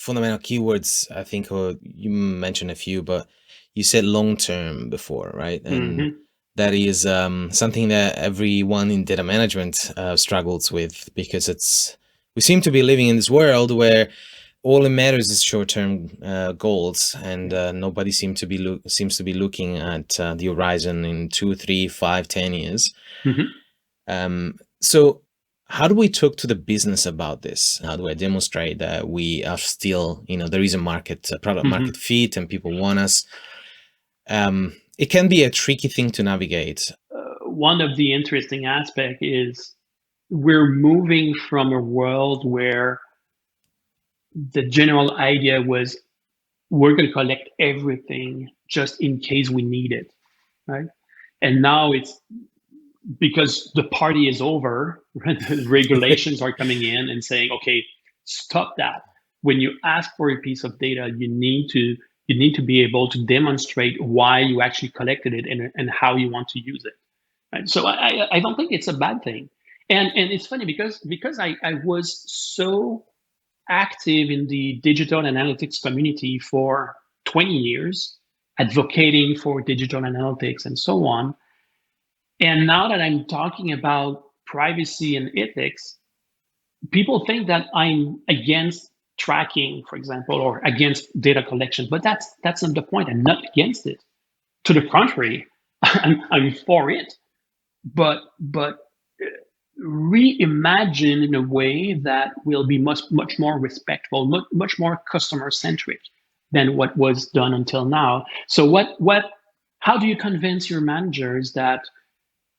fundamental keywords, I think, or you mentioned a few, but you said long term before, right? And Hmm. that is something that everyone in data management struggles with, because we seem to be living in this world where all that matters is short-term goals, and nobody seems to be looking at the horizon in 2, 3, 5, 10 years. Hmm. So how do we talk to the business about this? How do I demonstrate that we are still, there is a product market Hmm. fit, and people want us? It can be a tricky thing to navigate. One of the interesting aspects is we're moving from a world where the general idea was we're going to collect everything just in case we need it, right? And now it's because the party is over, the regulations are coming in and saying, okay, stop that. When you ask for a piece of data, you need to be able to demonstrate why you actually collected it and how you want to use it. Right? So I don't think it's a bad thing. And it's funny because I was so active in the digital analytics community for 20 years, advocating for digital analytics and so on. And now that I'm talking about privacy and ethics, people think that I'm against tracking, for example, or against data collection. But that's not the point. I'm not against it. To the contrary, I'm for it. But reimagine in a way that will be much more respectful, much more customer centric than what was done until now. So what how do you convince your managers that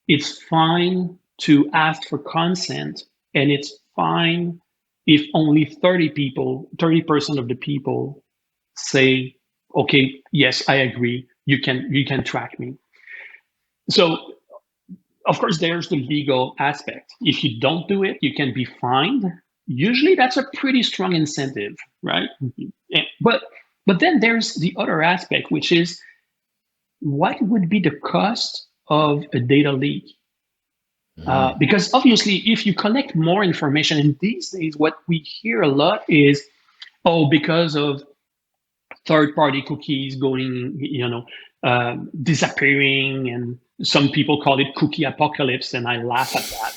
it's fine to ask for consent, and it's fine if only 30% of the people say, okay, yes, I agree, you can track me. So of course there's the legal aspect. If you don't do it, you can be fined. Usually that's a pretty strong incentive, right? But then there's the other aspect, which is what would be the cost of a data leak? Mm. Because obviously, if you collect more information, and these days, what we hear a lot is, oh, because of third-party cookies going, disappearing, and some people call it cookie apocalypse, and I laugh at that.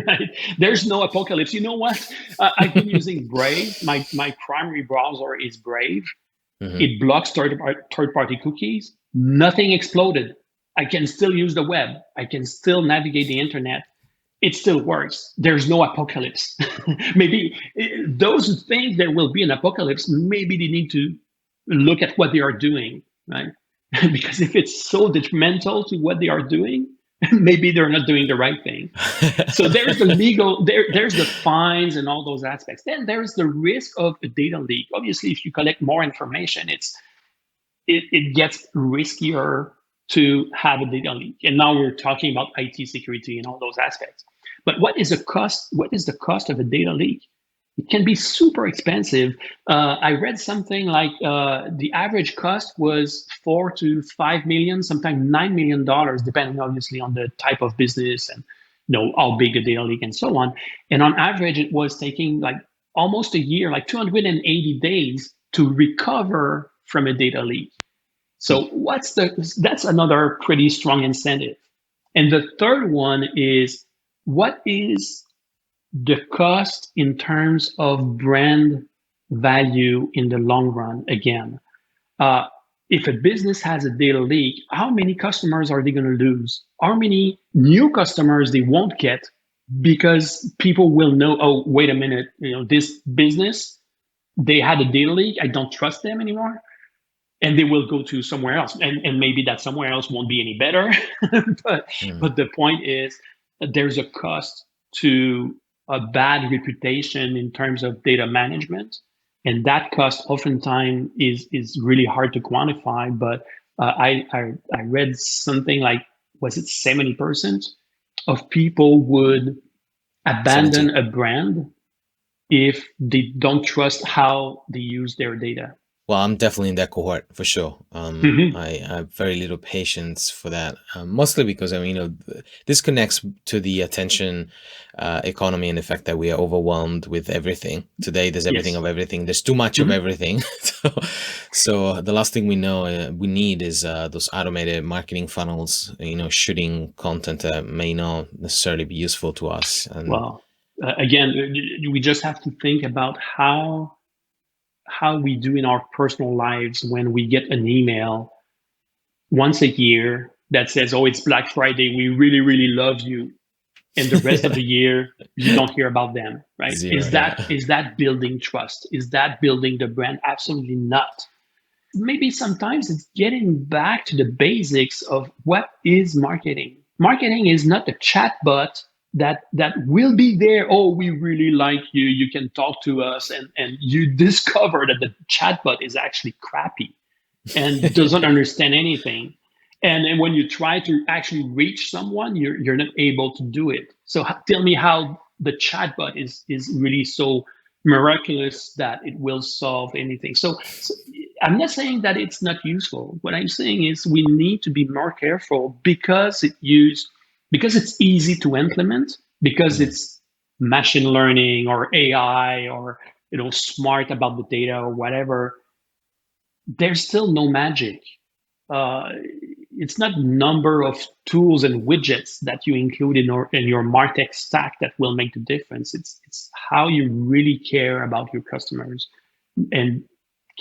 Right? There's no apocalypse. You know what? I've been using Brave. My primary browser is Brave. Mhm. It blocks third-party cookies. Nothing exploded. I can still use the web. I can still navigate the internet. It still works. There's no apocalypse. Maybe those think there will be an apocalypse. Maybe they need to look at what they are doing, right? Because if it's so detrimental to what they are doing, maybe they're not doing the right thing. So there's the legal, there's the fines and all those aspects. Then there's the risk of a data leak. Obviously, if you collect more information, it gets riskier to have a data leak. And now we're talking about IT security and all those aspects. But what is the cost? What is the cost of a data leak? It can be super expensive. I read something like the average cost was 4 to 5 million, sometimes $9 million, depending obviously on the type of business and how big a data leak and so on. And on average, it was taking like almost a year, like 280 days to recover from a data leak. So that's another pretty strong incentive. And the third one is what is the cost in terms of brand value in the long run? Again, uh, if a business has a data leak, how many customers are they going to lose? How many new customers they won't get because people will know, oh, wait a minute, this business, they had a data leak. I don't trust them anymore, and they will go to somewhere else, and maybe that somewhere else won't be any better. but Mm. but the point is that there's a cost to a bad reputation in terms of data management, and that cost oftentimes is really hard to quantify. But I read something like, was it 70% of people would 70. abandon a brand if they don't trust how they use their data. Well, I'm definitely in that cohort for sure. Hmm. I have very little patience for that, mostly because I mean, this connects to the attention economy and the fact that we are overwhelmed with everything. Today, there's everything Yes. of everything. There's too much of Hmm. everything. So the last thing we know we need is those automated marketing funnels. Shooting content that may not necessarily be useful to us. And Well, again, we just have to think about how we do in our personal lives when we get an email once a year that says, "Oh, it's Black Friday. We really, really love you," and the rest of yeah, the year you don't hear about them, right? zero. Is Yeah. that building trust? Is that building the brand? Absolutely not. Maybe sometimes it's getting back to the basics of what is marketing. Marketing is not a chatbot that will be there. Oh, we really like you. You can talk to us, and you discover that the chatbot is actually crappy and doesn't understand anything. And when you try to actually reach someone, you're not able to do it. So tell me how the chatbot is really so miraculous that it will solve anything. So I'm not saying that it's not useful. What I'm saying is we need to be more careful because it's easy to implement, because Mm. it's machine learning or AI or smart about the data or whatever. There's still no magic. uh, it's not number of tools and widgets that you include in your martech stack that will make the difference. It's how you really care about your customers, and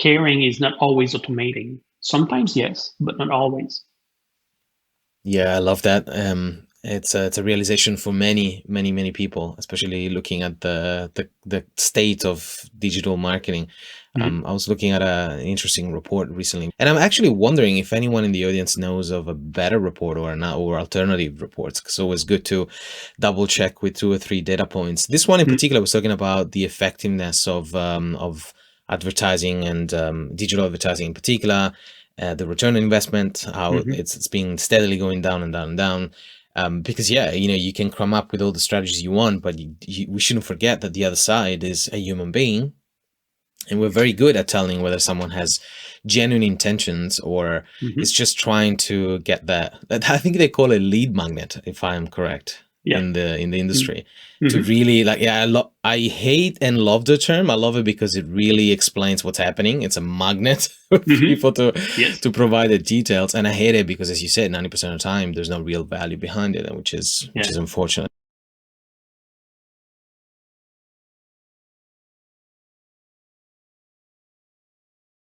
caring is not always automating. Sometimes yes, but not always. Yeah, I love that. It's a realization for many, many, many people, especially looking at the state of digital marketing. Mhm. I was looking at an interesting report recently, and I'm actually wondering if anyone in the audience knows of a better report or not, or alternative reports. It's always good to double check with 2 or 3 data points. This one in Mhm. particular was talking about the effectiveness of advertising and digital advertising in particular, the return on investment, how Mhm. it's been steadily going down and down and down. Because yeah, you can come up with all the strategies you want, but we shouldn't forget that the other side is a human being, and we're very good at telling whether someone has genuine intentions or is Mhm. just trying to get that. I think they call it lead magnet, if I'm correct, Yeah. in the industry. To Mhm. really, like, yeah, I hate and love the term. I love it because it really explains what's happening. It's a magnet for Mhm. people Yes. to provide the details, and I hate it because, as you said, 90% of the time there's no real value behind it, which is Yeah. unfortunate.